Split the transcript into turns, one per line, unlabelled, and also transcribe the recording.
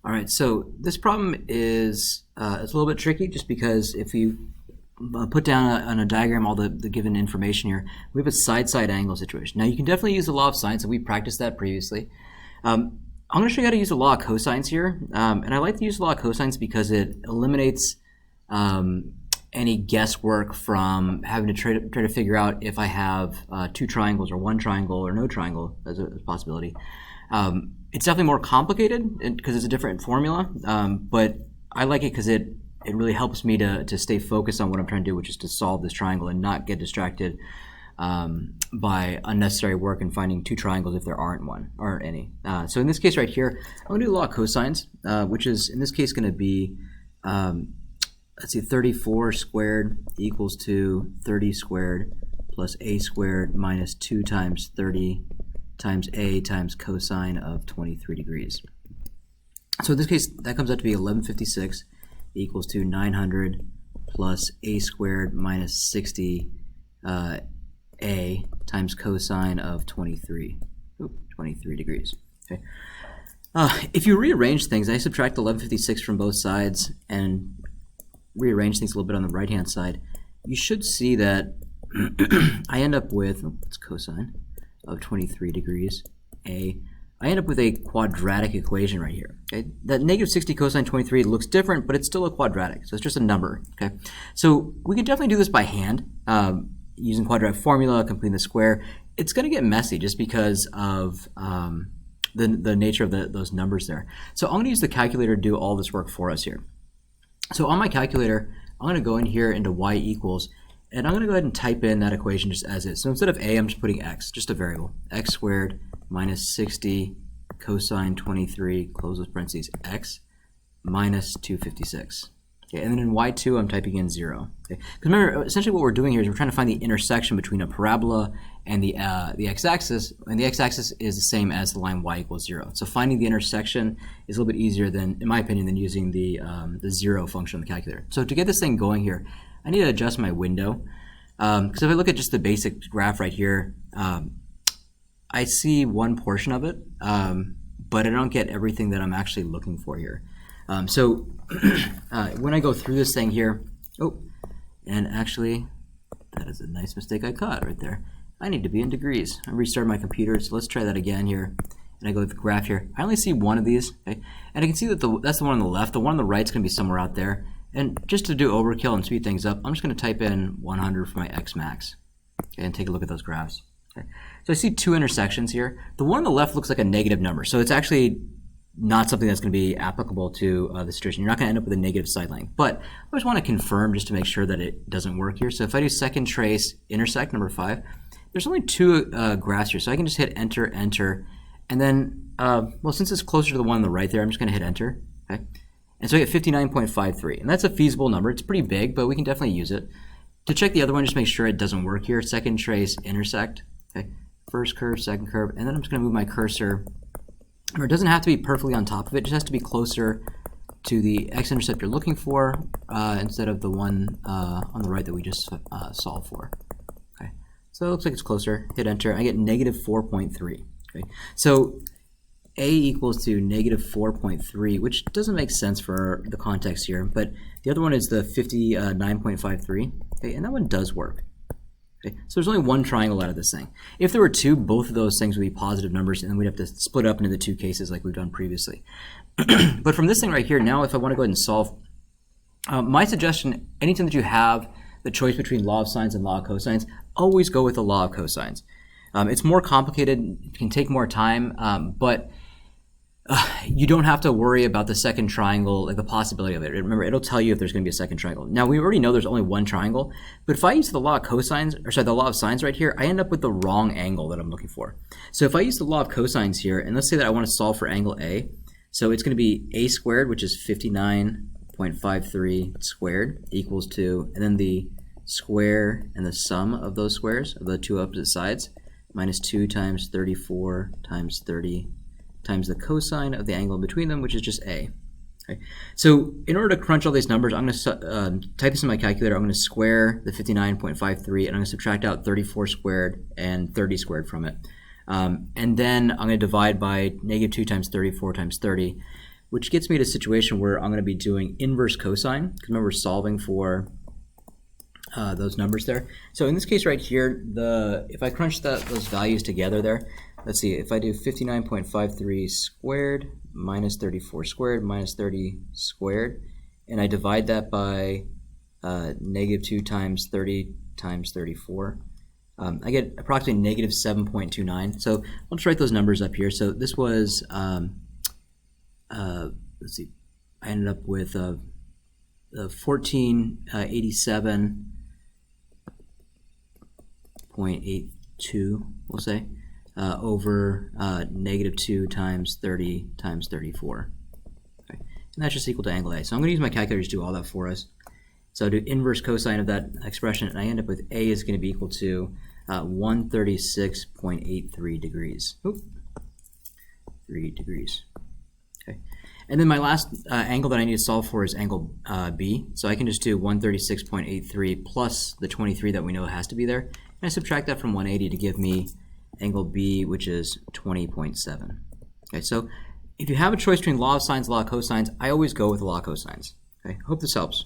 All right, so this problem is it's a little bit tricky just because if you put down on a diagram all the given information here, we have a side-side angle situation. Now you can definitely use the law of sines, and we practiced that previously. I'm going to show you how to use the law of cosines here, and I like to use the law of cosines because it eliminates any guesswork from having to try to figure out if I have two triangles or one triangle or no triangle as a possibility. It's definitely more complicated because it's a different formula, but I like it because it really helps me to stay focused on what I'm trying to do, which is to solve this triangle and not get distracted by unnecessary work and finding two triangles if there aren't any. So in this case right here, I'm going to do the law of cosines, which is in this case going to be, let's see, 34 squared equals to 30 squared plus a squared minus 2 times 30 times a times cosine of 23 degrees. So in this case, that comes out to be 1156 equals to 900 plus a squared minus 60 a times cosine of 23 degrees. Okay. If you rearrange things, I subtract 1156 from both sides and rearrange things a little bit on the right-hand side, you should see that I end up with, it's cosine of 23 degrees, I end up with a quadratic equation right here. Okay? That negative 60 cosine 23 looks different, but it's still a quadratic, so it's just a number. Okay, so we can definitely do this by hand using quadratic formula, completing the square. It's going to get messy just because of the nature of those numbers there. So I'm going to use the calculator to do all this work for us here. So on my calculator, I'm going to go in here into y equals, and I'm going to go ahead and type in that equation just as is. So instead of a, I'm just putting x, just a variable. X squared minus 60 cosine 23, close those parentheses, x minus 256. Okay, and then in y2, I'm typing in 0. Okay, because remember, essentially what we're doing here is we're trying to find the intersection between a parabola and the x-axis, and the x-axis is the same as the line y equals 0. So finding the intersection is a little bit easier than, in my opinion, than using the 0 function on the calculator. So to get this thing going here, I need to adjust my window, because if I look at just the basic graph right here, I see one portion of it, but I don't get everything that I'm actually looking for here. So when I go through this thing here, and actually, that is a nice mistake I caught right there. I need to be in degrees. I restarted my computer, so let's try that again here. And I go to the graph here. I only see one of these, okay? And I can see that that's the one on the left. The one on the right is going to be somewhere out there. And just to do overkill and speed things up, I'm just going to type in 100 for my x max, okay, and take a look at those graphs. Okay. So I see two intersections here. The one on the left looks like a negative number, so it's actually not something that's going to be applicable to the situation. You're not going to end up with a negative side length. But I just want to confirm just to make sure that it doesn't work here. So if I do second trace intersect, number 5, there's only two graphs here, so I can just hit enter, enter, and then, well, since it's closer to the one on the right there, I'm just going to hit enter. Okay. And so I get 59.53, and that's a feasible number. It's pretty big, but we can definitely use it. To check the other one, just make sure it doesn't work here. Second trace, intersect, okay? First curve, second curve, and then I'm just gonna move my cursor. It doesn't have to be perfectly on top of it, it just has to be closer to the x-intercept you're looking for instead of the one on the right that we just solved for. Okay, so it looks like it's closer. Hit enter, I get negative 4.3. Okay, so a equals to negative 4.3, which doesn't make sense for the context here, but the other one is the 59.53, okay, and that one does work. Okay, so there's only one triangle out of this thing. If there were two, both of those things would be positive numbers, and then we'd have to split up into the two cases like we've done previously. But from this thing right here, now if I want to go ahead and solve, my suggestion, anytime that you have the choice between law of sines and law of cosines, always go with the law of cosines. It's more complicated, it can take more time, but you don't have to worry about the second triangle, like the possibility of it. Remember, it'll tell you if there's going to be a second triangle. Now, we already know there's only one triangle, but if I use the law of cosines, or sorry, the law of sines right here, I end up with the wrong angle that I'm looking for. So if I use the law of cosines here, and let's say that I want to solve for angle A, so it's going to be a squared, which is 59.53 squared, equals to, and then the square and the sum of those squares, of the two opposite sides, minus 2 times 34 times 30 times the cosine of the angle in between them, which is just a. Okay. So in order to crunch all these numbers, I'm going to type this in my calculator. I'm going to square the 59.53, and I'm going to subtract out 34 squared and 30 squared from it. And then I'm going to divide by negative 2 times 34 times 30, which gets me to a situation where I'm going to be doing inverse cosine, because remember we're solving for those numbers there. So in this case right here, if I crunch those values together there, let's see, if I do 59.53 squared minus 34 squared minus 30 squared, and I divide that by -2 times 30 times 34, I get approximately -7.29. So I'll just write those numbers up here. So this was, let's see, I ended up with 1487.82, we'll say, over -2 times 30 times 34. Okay. And that's just equal to angle A. So I'm going to use my calculator to do all that for us. So I do inverse cosine of that expression, and I end up with A is going to be equal to 136.83 degrees. Oop. 3 degrees. Okay. And then my last angle that I need to solve for is angle B. So I can just do 136.83 plus the 23 that we know has to be there. And I subtract that from 180 to give me angle B, which is 20.7. Okay, so if you have a choice between law of sines, law of cosines, I always go with the law of cosines. Okay, hope this helps.